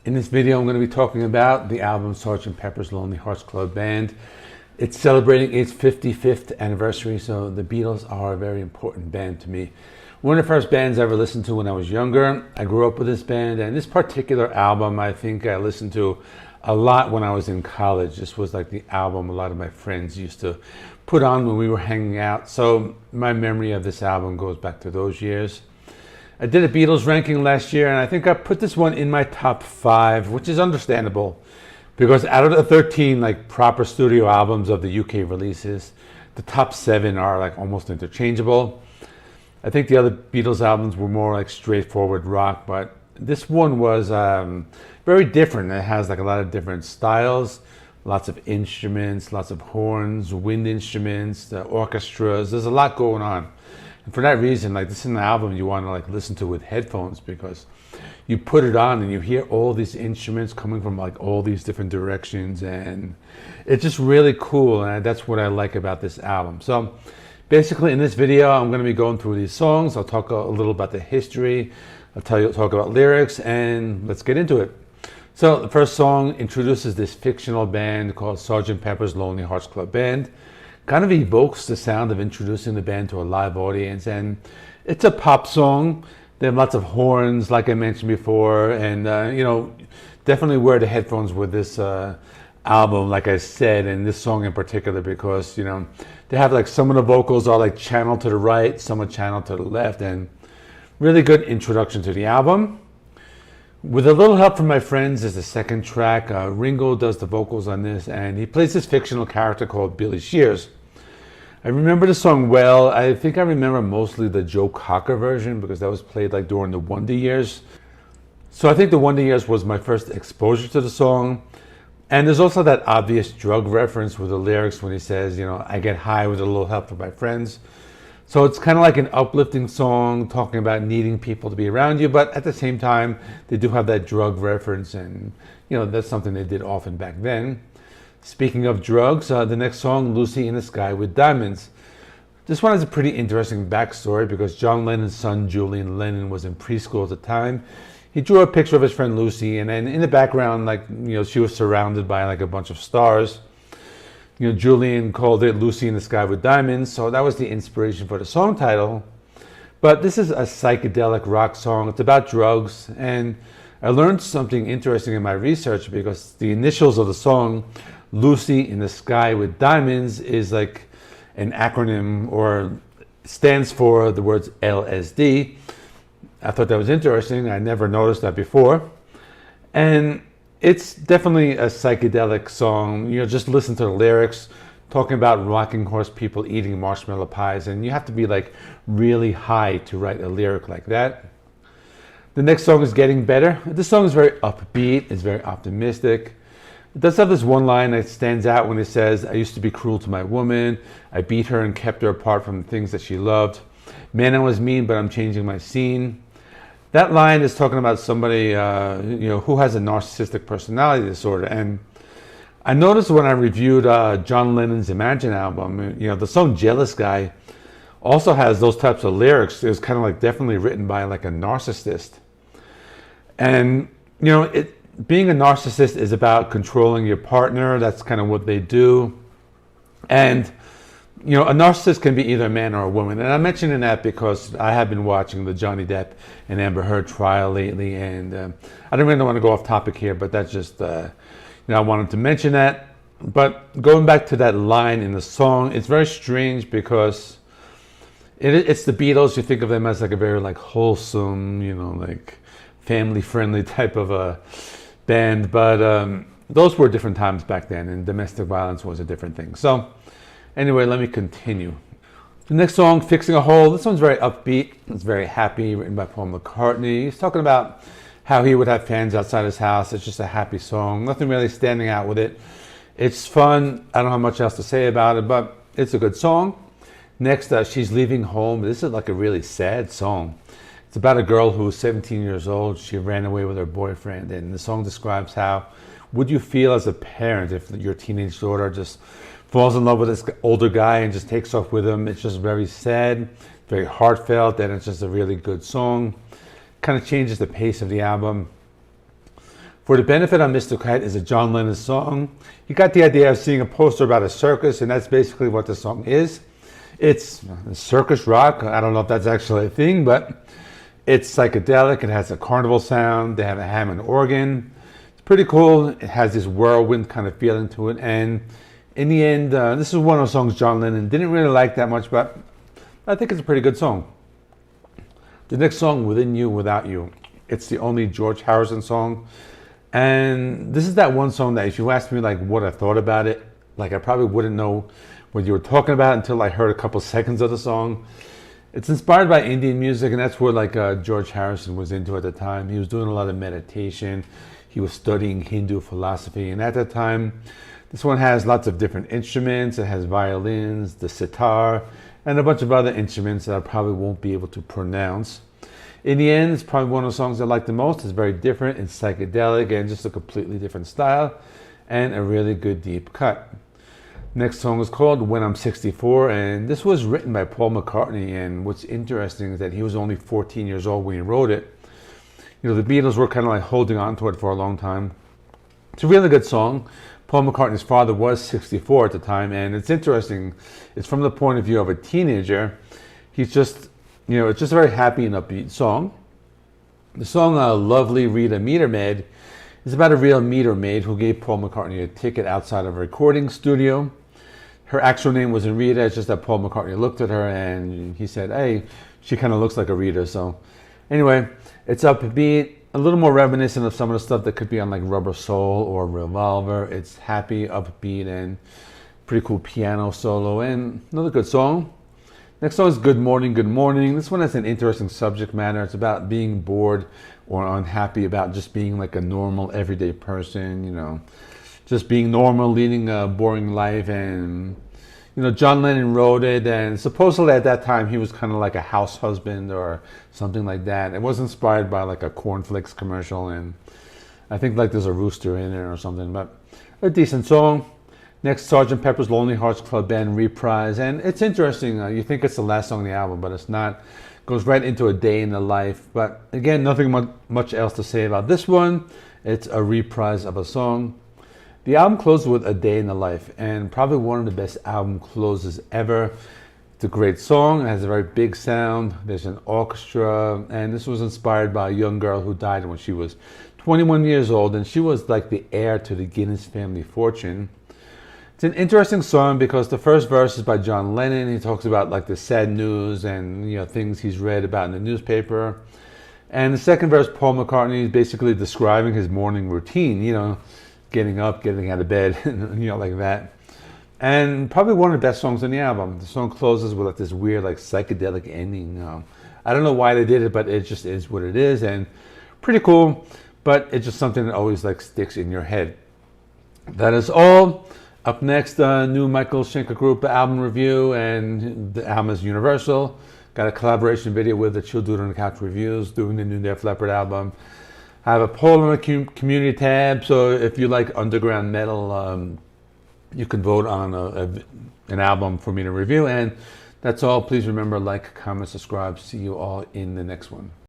In this video, I'm going to be talking about the album Sgt. Pepper's Lonely Hearts Club Band. It's celebrating its 55th anniversary, so the Beatles are a very important band to me. One of the first bands I ever listened to when I was younger. I grew up with this band, and this particular album I think I listened to a lot when I was in college. This was like the album a lot of my friends used to put on when we were hanging out, so my memory of this album goes back to those years. I did a Beatles ranking last year, and I think I put this one in my top 5, which is understandable because out of the 13 like proper studio albums of the UK releases, the top 7 are like almost interchangeable. I think the other Beatles albums were more like straightforward rock, but this one was very different. It has like a lot of different styles, lots of instruments, lots of horns, wind instruments, the orchestras. There's a lot going on. And for that reason, like, this is an album you want to like listen to with headphones, because you put it on and you hear all these instruments coming from like all these different directions, and it's just really cool, and that's what I like about this album. So basically in this video, I'm going to be going through these songs. I'll talk a little about the history, talk about lyrics, and let's get into it. So the first song introduces this fictional band called Sgt. Pepper's Lonely Hearts Club Band. Kind of evokes the sound of introducing the band to a live audience, and it's a pop song. They have lots of horns, like I mentioned before, and definitely wear the headphones with this album, like I said, and this song in particular, because they have like some of the vocals are like channeled to the right, some are channeled to the left, and really good introduction to the album. With a little help from my friends is the second track. Ringo does the vocals on this, and he plays this fictional character called Billy Shears. I remember the song well. I think I remember mostly the Joe Cocker version, because that was played like during the Wonder Years. So I think the Wonder Years was my first exposure to the song. And there's also that obvious drug reference with the lyrics when he says, I get high with a little help from my friends. So it's kind of like an uplifting song talking about needing people to be around you, but at the same time, they do have that drug reference, and that's something they did often back then. Speaking of drugs, the next song, Lucy in the Sky with Diamonds. This one has a pretty interesting backstory, because John Lennon's son, Julian Lennon, was in preschool at the time. He drew a picture of his friend Lucy, and then in the background, she was surrounded by like a bunch of stars. Julian called it Lucy in the Sky with Diamonds, so that was the inspiration for the song title. But this is a psychedelic rock song. It's about drugs, and I learned something interesting in my research, because the initials of the song, Lucy in the Sky with Diamonds, is like an acronym, or stands for the words LSD. I thought that was interesting. I never noticed that before. And it's definitely a psychedelic song. Just listen to the lyrics, talking about rocking horse people eating marshmallow pies, and you have to be like really high to write a lyric like that. The next song is Getting Better. This song is very upbeat, it's very optimistic. It does have this one line that stands out when it says, I used to be cruel to my woman, I beat her and kept her apart from the things that she loved. Man, I was mean, but I'm changing my scene. That line is talking about somebody who has a narcissistic personality disorder. And I noticed when I reviewed John Lennon's Imagine album, the song Jealous Guy also has those types of lyrics. It was kind of like definitely written by like a narcissist. And being a narcissist is about controlling your partner. That's kind of what they do. And a narcissist can be either a man or a woman. And I'm mentioning that because I have been watching the Johnny Depp and Amber Heard trial lately, and I don't really want to go off topic here, but that's just, I wanted to mention that. But going back to that line in the song, it's very strange, because it's the Beatles. You think of them as like a very like wholesome, like family-friendly type of a band, but those were different times back then, and domestic violence was a different thing. So anyway, let me continue. The next song, Fixing a Hole. This one's very upbeat. It's very happy, written by Paul McCartney. He's talking about how he would have fans outside his house. It's just a happy song. Nothing really standing out with it. It's fun. I don't have much else to say about it, but it's a good song. Next, She's Leaving Home. This is like a really sad song. It's about a girl who was 17 years old. She ran away with her boyfriend, and the song describes how would you feel as a parent if your teenage daughter just falls in love with this older guy and just takes off with him. It's just very sad, very heartfelt, and it's just a really good song. Kind of changes the pace of the album. For the Benefit of Mr Kite is a John Lennon song. You got the idea of seeing a poster about a circus, and that's basically what the song is. It's circus rock. I don't know if that's actually a thing, but it's psychedelic. It has a carnival sound. They have a Hammond organ. It's pretty cool. It has this whirlwind kind of feeling to it. And in the end, this is one of the songs John Lennon didn't really like that much, but I think it's a pretty good song. The next song, Within You, Without You. It's the only George Harrison song. And this is that one song that if you asked me like what I thought about it, like I probably wouldn't know what you were talking about until I heard a couple seconds of the song. It's inspired by Indian music, and that's what like George Harrison was into at the time. He was doing a lot of meditation. He was studying Hindu philosophy, and at that time, this one has lots of different instruments. It has violins, the sitar, and a bunch of other instruments that I probably won't be able to pronounce. In the end, it's probably one of the songs I like the most. It's very different, it's psychedelic, and just a completely different style, and a really good deep cut. Next song is called When I'm 64, and this was written by Paul McCartney, and what's interesting is that he was only 14 years old when he wrote it. You know, the Beatles were kind of like holding on to it for a long time. It's a really good song. Paul McCartney's father was 64 at the time, and it's interesting. It's from the point of view of a teenager. He's just, you know, it's just a very happy and upbeat song. The song Lovely Rita Meter Maid is about a real meter maid who gave Paul McCartney a ticket outside of a recording studio. Her actual name wasn't Rita, it's just that Paul McCartney looked at her and he said, hey, she kind of looks like a Rita. So anyway, it's upbeat, a little more reminiscent of some of the stuff that could be on like Rubber Soul or Revolver. It's happy, upbeat, and pretty cool piano solo, and another good song. Next song is Good Morning, Good Morning. This one has an interesting subject matter. It's about being bored or unhappy about just being like a normal, everyday person, you know, just being normal, leading a boring life. And, you know, John Lennon wrote it, and supposedly at that time he was kind of like a house husband or something like that. It was inspired by like a cornflakes commercial, and I think like there's a rooster in it or something, but a decent song. Next, Sgt. Pepper's Lonely Hearts Club Band Reprise, and it's interesting. You think it's the last song on the album, but it's not. It goes right into a day in the life. But again, nothing much else to say about this one. It's a reprise of a song. The album closes with A Day in the Life, and probably one of the best album closes ever. It's a great song. It has a very big sound. There's an orchestra, and this was inspired by a young girl who died when she was 21 years old, and she was like the heir to the Guinness family fortune. It's an interesting song because the first verse is by John Lennon. He talks about like the sad news and, you know, things he's read about in the newspaper. And the second verse, Paul McCartney is basically describing his morning routine, you know, getting up, getting out of bed, you know, like that. And probably one of the best songs on the album. The song closes with like this weird like psychedelic ending. I don't know why they did it, but it just is what it is, and pretty cool. But it's just something that always like sticks in your head. That is all. Up next, new Michael Schenker Group album review, and the album is Universal. Got a collaboration video with the Chill Dude on the Couch Reviews doing the new Def Leppard album. I have a poll on the community tab, so if you like underground metal, you can vote on an album for me to review. And that's all. Please remember, like, comment, subscribe. See you all in the next one.